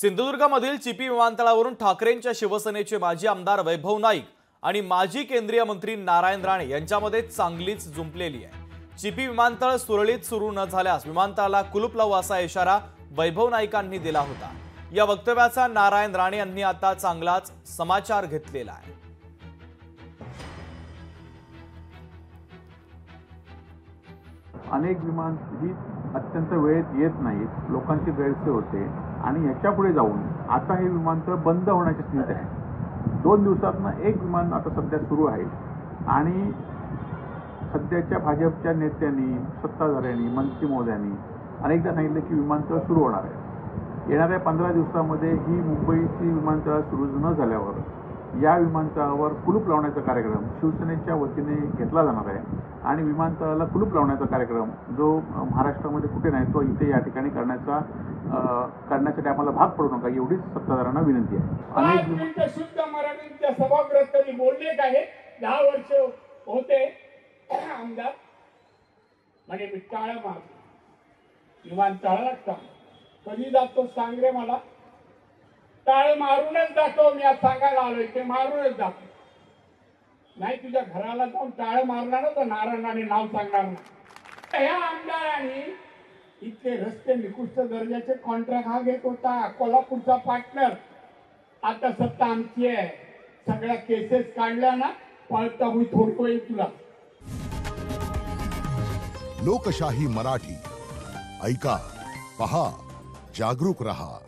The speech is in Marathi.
सिंधुदुर्गामधील चिपी विमानतळावरून ठाकरेंच्या शिवसेनेचे माजी आमदार वैभव नाईक आणि माजी केंद्रीय मंत्री नारायण राणे यांच्यामध्ये चांगलीच जुंपलेली आहे। चिपी विमानतळ सुरळीत सुरू न झाल्यास विमानतळाला कुलूप लावू असा इशारा वैभव नाईकांनी दिला होता। या वक्तव्याचा नारायण राणे यांनी आता चांगलाच समाचार घेतलेला आहे। अनेक विमान ही अत्यंत वेळेत येत नाहीत, लोकांची गैरसोय होते आणि याच्यापुढे जाऊन आता हे विमानतळ बंद होण्याची स्थिती आहे। 2 दिवसातनं एक विमान आता सध्या सुरू आहे आणि सध्याच्या भाजपच्या नेत्यांनी, सत्ताधाऱ्यांनी, मंत्री महोदयांनी अनेकदा सांगितलं की विमानतळ सुरू होणार आहे। येणाऱ्या 15 दिवसांमध्ये ही मुंबईची विमानतळ सुरू न झाल्यावर या विमानतळावर कुलूप लावण्याचा कार्यक्रम शिवसेनेच्या वतीने घेतला जाणार आहे आणि विमानतळाला कुलूप लावण्याचा कार्यक्रम जो महाराष्ट्रामध्ये कुठे नाही तो इथे या ठिकाणी करण्यासाठी आम्हाला भाग पडू नका एवढीच सत्ताधाऱ्यांना विनंती आहे। अनेक शुद्ध मराठीच्या सभागृहात तरी बोलले काय 10 वर्ष होते आमदार म्हणजे मी टाळा मार विमानतळाला कधी जातो सांग रे मला, टाळ मारूनच जातो मी, आज सांगायला आलोय ते मारूनच जातो, नाही तुझ्या घराला जाऊन टाळ मारणार तर नारायणाने नाव सांगणार नाही। ह्या आमदारांनी इथले रस्ते निकृष्ट दर्जाचे कॉन्ट्रॅक्ट हा घेत होता, कोल्हापूरचा पार्टनर। आता सत्ता आमची आहे, सगळ्या केसेस काढल्या ना पळता होई थोडं येईल तुला। लोकशाही मराठी ऐका, पहा, जागरूक रहा।